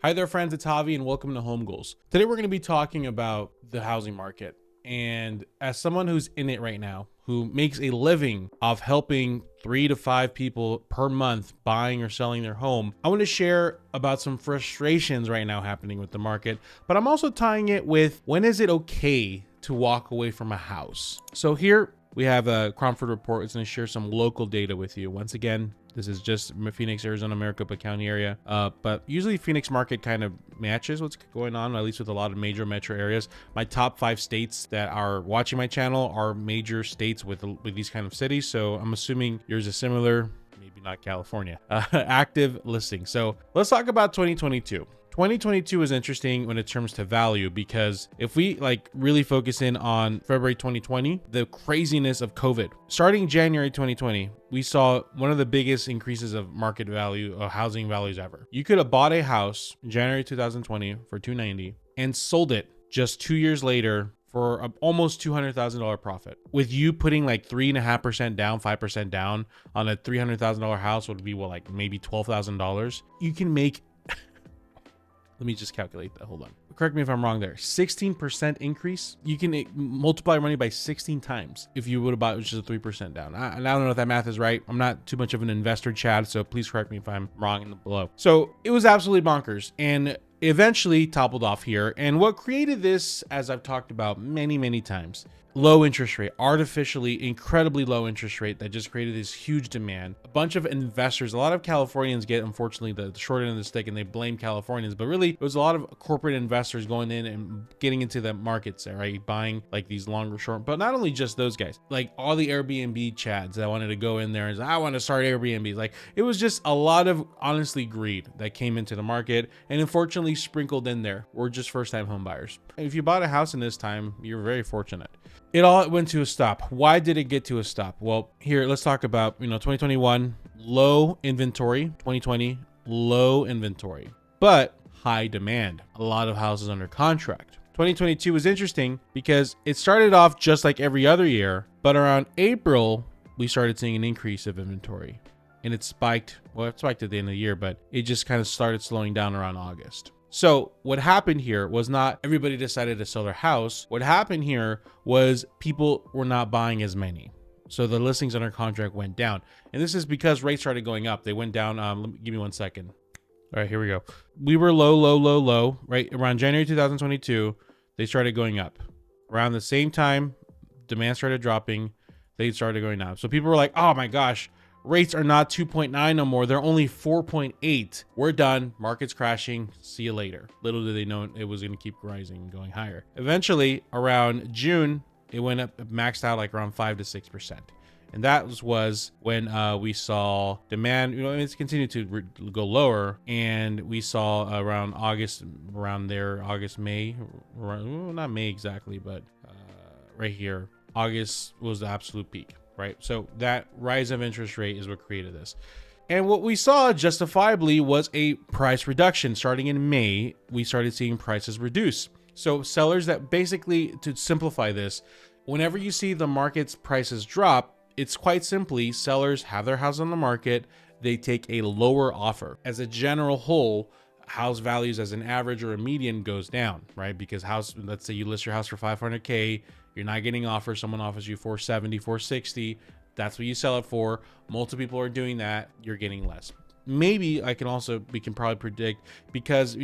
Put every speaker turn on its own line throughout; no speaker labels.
Hi there, friends. It's Javi, and welcome to Home Goals. Today, we're going to be talking about the housing market. And as someone who's in it right now, who makes a living of helping 3 to 5 people per month buying or selling their home, I want to share about some frustrations right now happening with the market. But I'm also tying it with when is it okay to walk away from a house? So here we have a Cromford report. It's going to share some local data with you. Once again, this is just Phoenix, Arizona, Maricopa County area. But usually Phoenix market kind of matches what's going on, at least with a lot of major metro areas. My top 5 states that are watching my channel are major states with these kind of cities. So I'm assuming yours is similar, maybe not California. Active listing. So let's talk about 2022. 2022 is interesting when it comes to value, because if we really focus in on February 2020, the craziness of COVID. Starting January 2020, we saw one of the biggest increases of market value of housing values ever. You could have bought a house in January 2020 for $290 and sold it just 2 years later for almost $200,000 profit. With you putting like 3.5% down, 5% down on a $300,000 house would be maybe $12,000. You can make let me just calculate that. Hold on. Correct me if I'm wrong there. 16% increase. You can multiply money by 16 times if you would have bought just a 3% down. I don't know if that math is right. I'm not too much of an investor, Chad, so please correct me if I'm wrong in the below. So it was absolutely bonkers and eventually toppled off here. And what created this, as I've talked about many times, low interest rate, artificially incredibly low interest rate that just created this huge demand. A bunch of investors, a lot of Californians get, unfortunately, the short end of the stick and they blame Californians, but really it was a lot of corporate investors going in and getting into the markets, right? Buying like these longer short, but not only just those guys, like all the Airbnb chads that wanted to go in there and say, I want to start Airbnb. Like it was just a lot of honestly greed that came into the market, and unfortunately sprinkled in there were just first-time home buyers. If you bought a house in this time, you're very fortunate. It all went to a stop. Why did it get to a stop? Well, here, let's talk about, 2021, low inventory, 2020, low inventory, but high demand. A lot of houses under contract. 2022 was interesting because it started off just like every other year, but around April, we started seeing an increase of inventory. And it spiked, well, it spiked at the end of the year, but it just kind of started slowing down around August. So what happened here was not everybody decided to sell their house. What happened here was people were not buying as many. So the listings under contract went down. And this is because rates started going up. They went down. Give me 1 second. All right, here we go. We were low, right? Around January 2022, they started going up. Around the same time, demand started dropping. They started going down. So people were like, oh my gosh, rates are not 2.9 no more. They're only 4.8. We're done. Market's crashing. See you later. Little did they know it was going to keep rising and going higher. Eventually, around June, it went up, maxed out like around 5 to 6%. And that was when we saw demand, it's continued to go lower. And we saw around August, May, not May exactly, but right here, August was the absolute peak. Right. So that rise of interest rate is what created this. And what we saw justifiably was a price reduction. Starting in May, we started seeing prices reduce. So sellers that basically, to simplify this, whenever you see the market's prices drop, it's quite simply sellers have their house on the market. They take a lower offer. As a general whole, house values as an average or a median goes down, right? Because let's say you list your house for $500K. You're not getting offers. Someone offers you $470, $460. That's what you sell it for. Multiple people are doing that. You're getting less. Maybe we can probably predict, because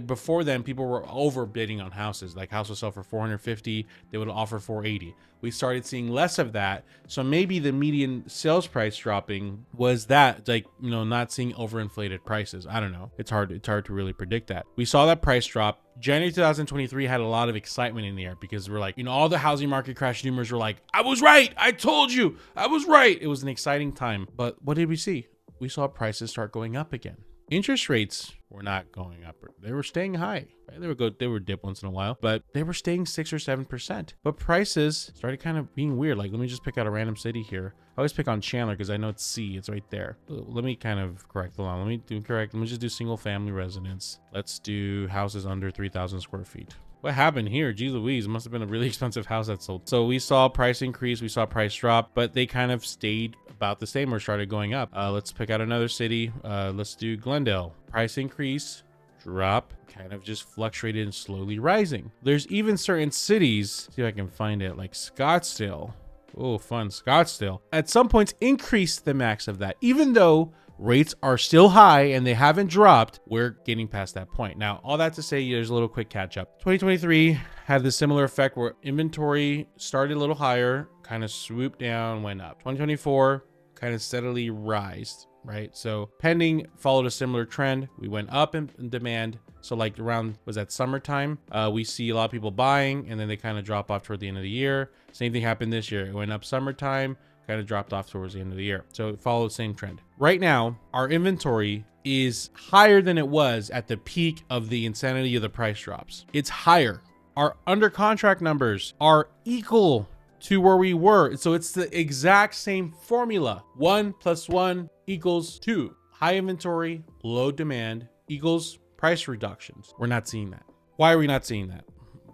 before then people were overbidding on houses. Like house would sell for $450, they would offer $480. We started seeing less of that. So maybe the median sales price dropping was that, not seeing overinflated prices. I don't know. It's hard to really predict that. We saw that price drop. January 2023 had a lot of excitement in the air because we're all the housing market crash doomers were like, I was right. I told you I was right. It was an exciting time. But what did we see? We saw prices start going up again. Interest rates were not going up. They were staying high. Right? They would dip once in a while, but they were staying 6 or 7%. But prices started kind of being weird. Let me just pick out a random city here. I always pick on Chandler because I know it's C. It's right there. Let me kind of correct the line. Let me just do single family residence. Let's do houses under 3,000 square feet. What happened here? Geez Louise, it must have been a really expensive house that sold. So we saw price increase, we saw price drop, but they kind of stayed about the same or started going up. Let's pick out another city. Let's do Glendale. Price increase, drop, kind of just fluctuated and slowly rising. There's even certain cities, see if I can find it, like Scottsdale. Oh, fun, Scottsdale. At some points increased the max of that, even though rates are still high and they haven't dropped. We're getting past that point. Now, all that to say, there's a little quick catch up. 2023 had the similar effect where inventory started a little higher, kind of swooped down, went up. 2024 kind of steadily rised, right? So pending followed a similar trend. We went up in demand. So like around, was that summertime? We see a lot of people buying and then they kind of drop off toward the end of the year. Same thing happened this year. It went up summertime, kind of dropped off towards the end of the year. So it followed the same trend. Right now, our inventory is higher than it was at the peak of the insanity of the price drops. It's higher. Our under contract numbers are equal to where we were. So it's the exact same formula. 1 + 1 = 2. High inventory, low demand equals price reductions. We're not seeing that. Why are we not seeing that?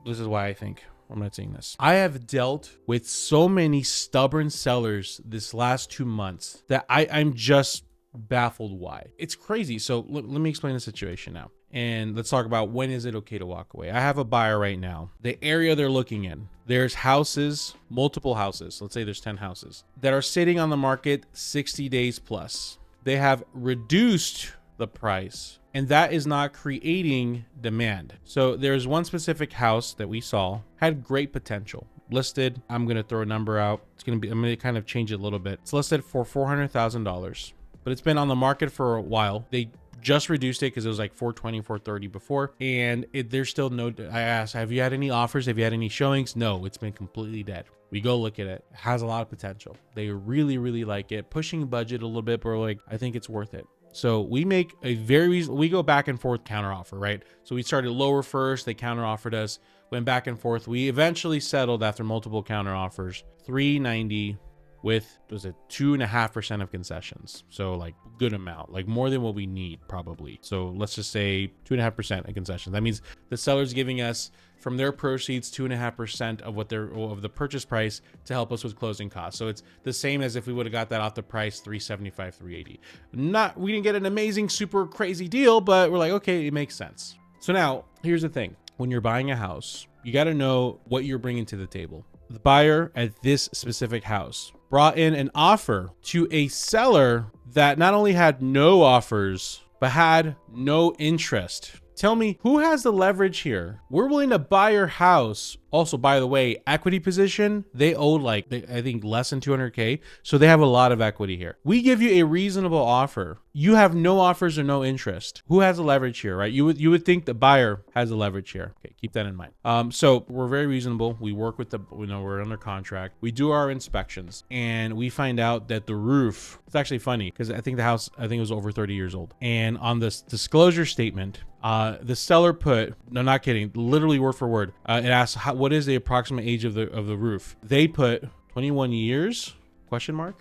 This is why I think I'm not seeing this. I have dealt with so many stubborn sellers this last 2 months that I'm just baffled why. It's crazy. So let me explain the situation now. And let's talk about when is it okay to walk away. I have a buyer right now. The area they're looking in, there's houses, multiple houses. Let's say there's 10 houses that are sitting on the market 60 days plus. They have reduced the price, and that is not creating demand. So there's one specific house that we saw had great potential. Listed, I'm going to throw a number out. I'm going to kind of change it a little bit. It's listed for $400,000, but it's been on the market for a while. They just reduced it because it was like 420, 430 before. And there's still no, I asked, have you had any offers? Have you had any showings? No, it's been completely dead. We go look at it. It has a lot of potential. They really, really like it. Pushing budget a little bit, but we're like, I think it's worth it. So we make we go back and forth counter offer, right? So we started lower first. They counter offered us, went back and forth. We eventually settled after multiple counter offers, $390 with, was it 2.5% of concessions? So like good amount, like more than what we need probably. So let's just say 2.5% of concessions. That means the seller's giving us from their proceeds 2.5% of the purchase price to help us with closing costs. So it's the same as if we would have got that off the price, $375, $380. We didn't get an amazing, super crazy deal, but we're like, okay, it makes sense. So now here's the thing. When you're buying a house, you got to know what you're bringing to the table. The buyer at this specific house brought in an offer to a seller that not only had no offers, but had no interest. Tell me, who has the leverage here? We're willing to buy your house. Also, by the way, equity position, they owed like, I think less than 200K. So they have a lot of equity here. We give you a reasonable offer. You have no offers or no interest. Who has the leverage here, right? You would think the buyer has the leverage here. Okay, keep that in mind. So we're very reasonable. We work with we're under contract. We do our inspections and we find out that the roof, it's actually funny because I think the house, it was over 30 years old. And on this disclosure statement, the seller put, no, not kidding, literally word for word, it asks, what is the approximate age of the roof? They put 21 years, question mark.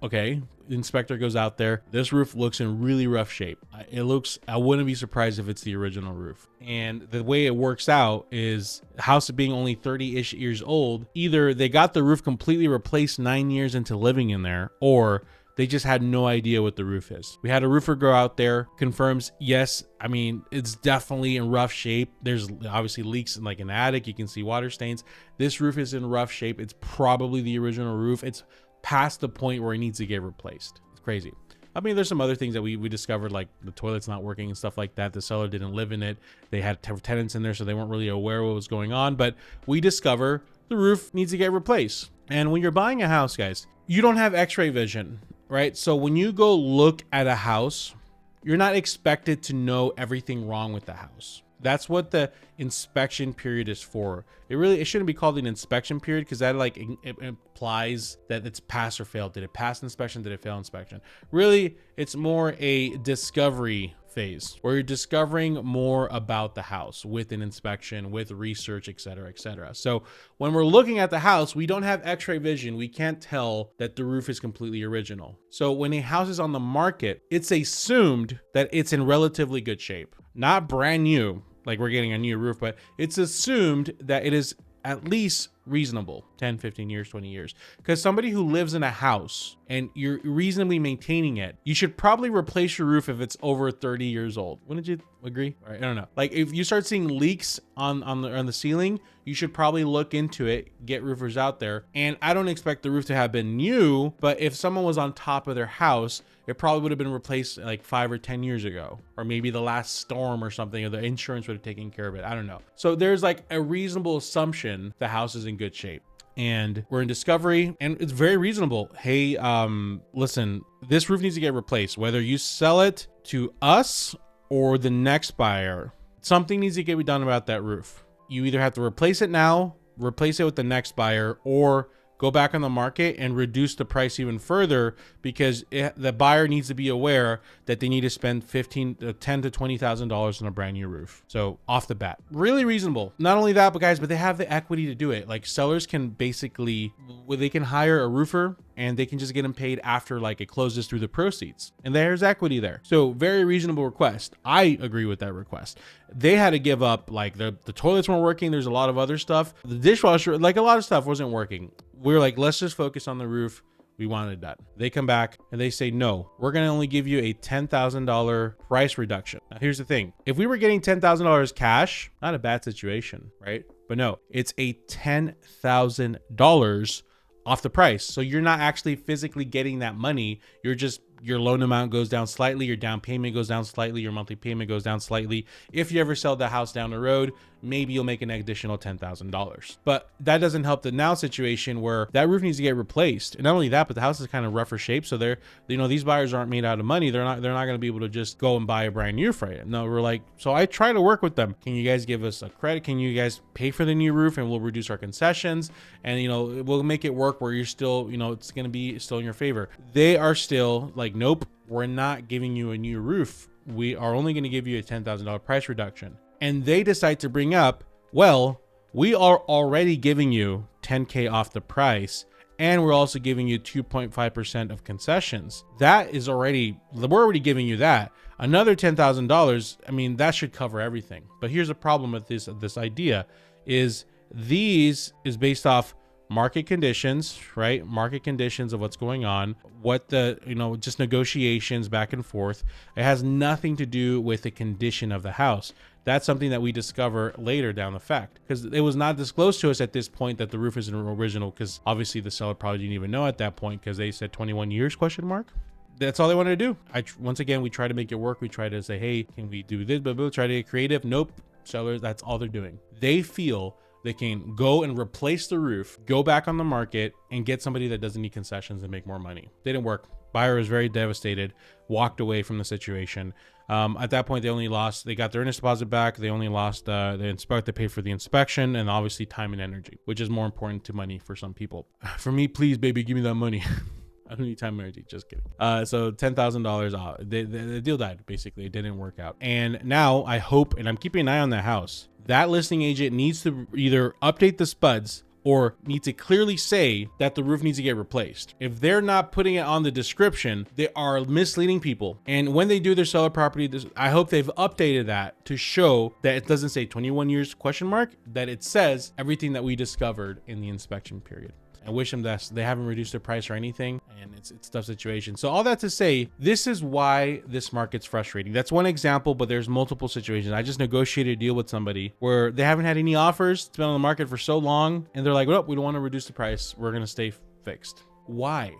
Okay, the inspector goes out there. This roof looks in really rough shape. I wouldn't be surprised if it's the original roof. And the way it works out is the house being only 30-ish years old, either they got the roof completely replaced 9 years into living in there, or they just had no idea what the roof is. We had a roofer go out there, confirms, yes, it's definitely in rough shape. There's obviously leaks in like an attic. You can see water stains. This roof is in rough shape. It's probably the original roof. It's past the point where it needs to get replaced. It's crazy. There's some other things that we discovered, like the toilet's not working and stuff like that. The seller didn't live in it. They had tenants in there, so they weren't really aware what was going on. But we discover the roof needs to get replaced. And when you're buying a house, guys, you don't have x-ray vision, right? So when you go look at a house, you're not expected to know everything wrong with the house. That's what the inspection period is for. It shouldn't be called an inspection period because that it implies that it's pass or fail. Did it pass inspection? Did it fail inspection? Really, it's more a discovery phase where you're discovering more about the house with an inspection, with research, et cetera, et cetera. So when we're looking at the house, we don't have x-ray vision. We can't tell that the roof is completely original. So when a house is on the market, it's assumed that it's in relatively good shape, not brand new, like we're getting a new roof, but it's assumed that it is at least reasonable, 10, 15 years, 20 years. Because somebody who lives in a house and you're reasonably maintaining it, you should probably replace your roof if it's over 30 years old. Wouldn't you agree? All right, I don't know. Like if you start seeing leaks on the ceiling, you should probably look into it, get roofers out there. And I don't expect the roof to have been new, but if someone was on top of their house, it probably would have been replaced like 5 or 10 years ago, or maybe the last storm or something, or the insurance would have taken care of it. I don't know. So there's like a reasonable assumption the house is in good shape. And we're in discovery and it's very reasonable. Hey, listen, this roof needs to get replaced, whether you sell it to us or the next buyer. Something needs to get done about that roof. You either have to replace it now, replace it with the next buyer, or go back on the market and reduce the price even further, because the buyer needs to be aware that they need to spend $10,000 to $20,000 on a brand new roof. So off the bat, really reasonable. Not only that, but guys, but they have the equity to do it. Like sellers can basically, they can hire a roofer and they can just get them paid after like it closes through the proceeds, and there's equity there. So very reasonable request. I agree with that request. They had to give up, like the toilets weren't working. There's a lot of other stuff. The dishwasher, like a lot of stuff wasn't working. We were like, let's just focus on the roof. We wanted it done. They come back and they say, no, we're going to only give you a $10,000 price reduction. Now, here's the thing. If we were getting $10,000 cash, not a bad situation, right? But no, it's a $10,000 off the price. So you're not actually physically getting that money. You're just, your loan amount goes down slightly, your down payment goes down slightly, your monthly payment goes down slightly. If you ever sell the house down the road, maybe you'll make an additional $10,000. But that doesn't help the now situation where that roof needs to get replaced. And not only that, but the house is kind of rougher shape. So they're, you know, these buyers aren't made out of money. They're not going to be able to just go and buy a brand new for it. No, we're like, so I try to work with them. Can you guys give us a credit? Can you guys pay for the new roof and we'll reduce our concessions? And, you know, we'll make it work where you're still, you know, it's going to be still in your favor. They are still like, nope, we're not giving you a new roof. We are only going to give you a $10,000 price reduction. And they decide to bring up, well, we are already giving you $10K off the price, and we're also giving you 2.5% of concessions. That is already, we're already giving you that. Another $10,000, I mean, that should cover everything. But here's the problem with this idea is these is based off market conditions, right? Market conditions of what's going on, what the, you know, just negotiations back and forth. It has nothing to do with the condition of the house. That's something that we discover later down the fact, because it was not disclosed to us at this point that the roof is an original, because obviously the seller probably didn't even know at that point, because they said 21 years question mark. That's all they wanted to do. Once again, we try to make it work. We try to say, hey, can we do this? But we'll try to get creative. Nope. Sellers, that's all they're doing. They feel they can go and replace the roof, go back on the market and get somebody that doesn't need concessions and make more money. Didn't work. Buyer was very devastated, walked away from the situation. At that point, they got their earnest deposit back. They only lost the inspector paid for the inspection, and obviously time and energy, which is more important to money for some people. For me, please, baby, give me that money. I don't need time and energy. Just kidding. So $10,000 off. The deal died. Basically, it didn't work out. And now I hope, and I'm keeping an eye on that house, that listing agent needs to either update the spuds or need to clearly say that the roof needs to get replaced. If they're not putting it on the description, they are misleading people. And when they do their seller property, I hope they've updated that to show that it doesn't say 21 years question mark, that it says everything that we discovered in the inspection period. I wish them that they haven't reduced their price or anything, and it's a tough situation. So all that to say, this is why this market's frustrating. That's one example, but there's multiple situations. I just negotiated a deal with somebody where they haven't had any offers. It's been on the market for so long, and they're like, well, we don't want to reduce the price. We're going to stay fixed. Why?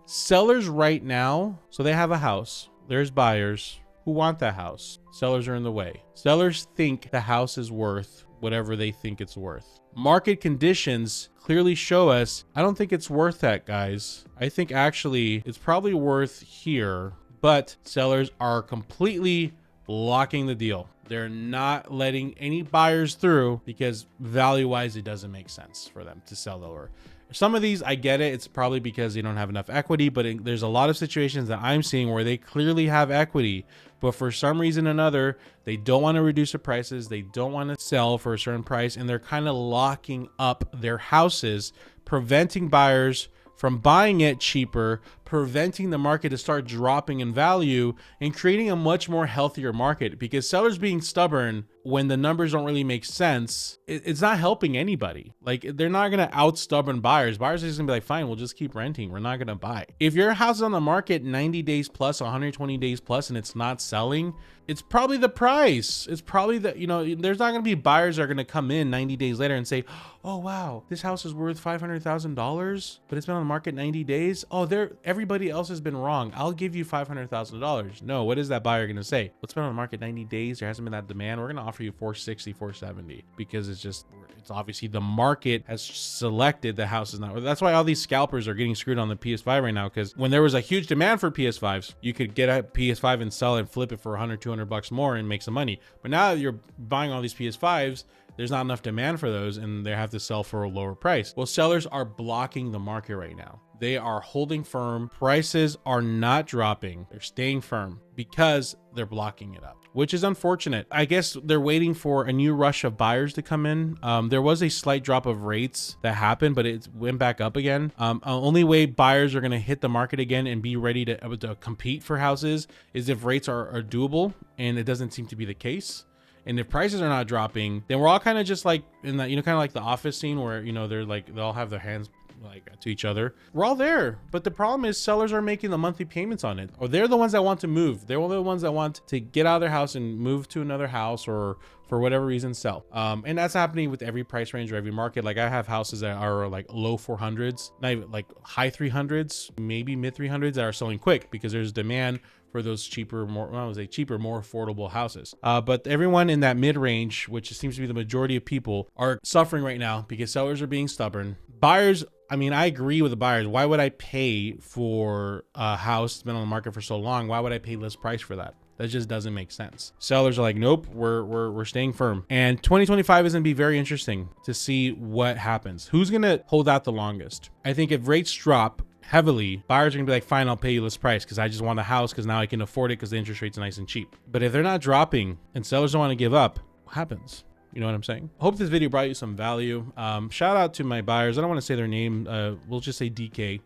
Sellers right now, so they have a house. There's buyers who want that house. Sellers are in the way. Sellers think the house is worth whatever they think it's worth. Market conditions clearly show us, I don't think it's worth that, guys. I think actually it's probably worth here, but sellers are completely blocking the deal. They're not letting any buyers through because value-wise, it doesn't make sense for them to sell lower. Some of these, I get it. It's probably because they don't have enough equity, but there's a lot of situations that I'm seeing where they clearly have equity, but for some reason or another, they don't want to reduce the prices. They don't want to sell for a certain price, and they're kind of locking up their houses, preventing buyers from buying it cheaper, preventing the market to start dropping in value and creating a much more healthier market, because sellers being stubborn when the numbers don't really make sense, it's not helping anybody. Like, they're not going to out stubborn buyers. Buyers are just gonna be like, fine, we'll just keep renting. We're not going to buy. If your house is on the market 90 days plus, 120 days plus, and it's not selling, it's probably the price. It's probably the, you know, there's not going to be buyers that are going to come in 90 days later and say, oh, wow, this house is worth $500,000, but it's been on the market 90 days. Oh, everybody else has been wrong. I'll give you $500,000. No, what is that buyer going to say? Well, it's been on the market 90 days. There hasn't been that demand. We're going to offer you 460, 470, because it's obviously the market has selected the house is not. That's why all these scalpers are getting screwed on the PS5 right now, because when there was a huge demand for PS5s, you could get a PS5 and sell it and flip it for 100, 200 bucks more and make some money. But now that you're buying all these PS5s, there's not enough demand for those and they have to sell for a lower price. Well, sellers are blocking the market right now. They are holding firm. Prices are not dropping. They're staying firm because they're blocking it up, which is unfortunate. I guess they're waiting for a new rush of buyers to come in. There was a slight drop of rates that happened, but it went back up again. Only way buyers are going to hit the market again and be ready to compete for houses is if rates are doable, and it doesn't seem to be the case. And if prices are not dropping, then we're all kind of just like in that, you know, kind of like the Office scene where, you know, they're like, they all have their hands like to each other. We're all there, but the problem is sellers are making the monthly payments on it, or they're the ones that want to move. They're the ones that want to get out of their house and move to another house, or for whatever reason sell. And that's happening with every price range or every market. Like, I have houses that are like low 400s, not even like high 300s, maybe mid 300s, that are selling quick because there's demand for those cheaper, more affordable houses. But everyone in that mid range, which seems to be the majority of people, are suffering right now because sellers are being stubborn. Buyers, I mean, I agree with the buyers. Why would I pay for a house that's been on the market for so long? Why would I pay less price for that? That just doesn't make sense. Sellers are like, nope, we're staying firm. And 2025 is gonna be very interesting to see what happens. Who's gonna hold out the longest? I think if rates drop heavily, buyers are gonna be like, fine, I'll pay you less price because I just want a house because now I can afford it because the interest rate's nice and cheap. But if they're not dropping and sellers don't want to give up, what happens? You know what I'm saying? Hope this video brought you some value. Shout out to my buyers. I don't want to say their name. We'll just say DK.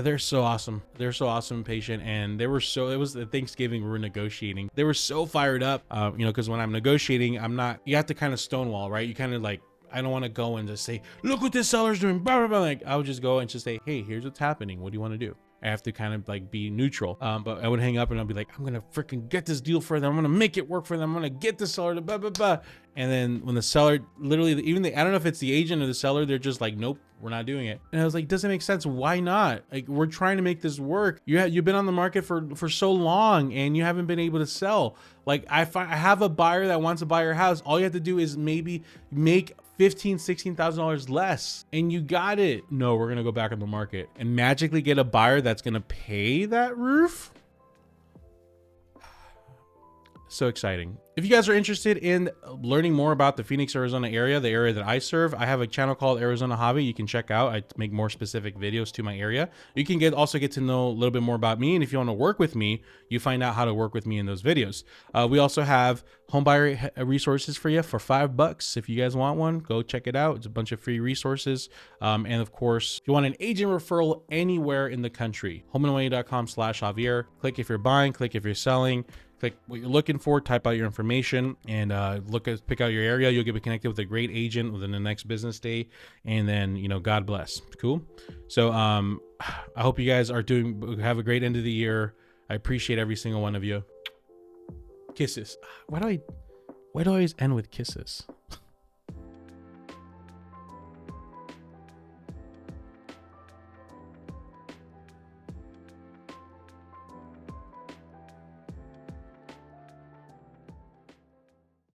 They're so awesome. They're so awesome and patient. And it was the Thanksgiving we were negotiating. They were so fired up, you know, because when I'm negotiating, you have to kind of stonewall, right? You kind of like, I don't want to go and just say, look what this seller's doing, blah, blah, blah. Like, I would just go and just say, hey, here's what's happening. What do you want to do? I have to kind of like be neutral. But I would hang up and I'll be like, I'm going to freaking get this deal for them. I'm going to make it work for them. I'm going to get the seller to blah, blah, blah. And then when the seller literally, I don't know if it's the agent or the seller, they're just like, nope, we're not doing it. And I was like, doesn't make sense. Why not? Like, we're trying to make this work. You've been on the market for so long and you haven't been able to sell. Like, I have a buyer that wants to buy your house. All you have to do is maybe make $15,000, $16,000 less and you got it. No, we're gonna go back on the market and magically get a buyer that's gonna pay that roof. So exciting. If you guys are interested in learning more about the Phoenix, Arizona area, the area that I serve, I have a channel called Arizona Javi. You can check out. I make more specific videos to my area. You can also get to know a little bit more about me. And if you want to work with me, you find out how to work with me in those videos. We also have homebuyer resources for you for $5. If you guys want one, go check it out. It's a bunch of free resources. And of course, if you want an agent referral anywhere in the country, homeandaway.com/Javier. Click if you're buying, click if you're selling. Click what you're looking for, type out your information, and pick out your area. You'll get connected with a great agent within the next business day, and then, you know, God bless. Cool. So I hope you guys have a great end of the year. I appreciate every single one of you. Kisses. Why do I always end with kisses?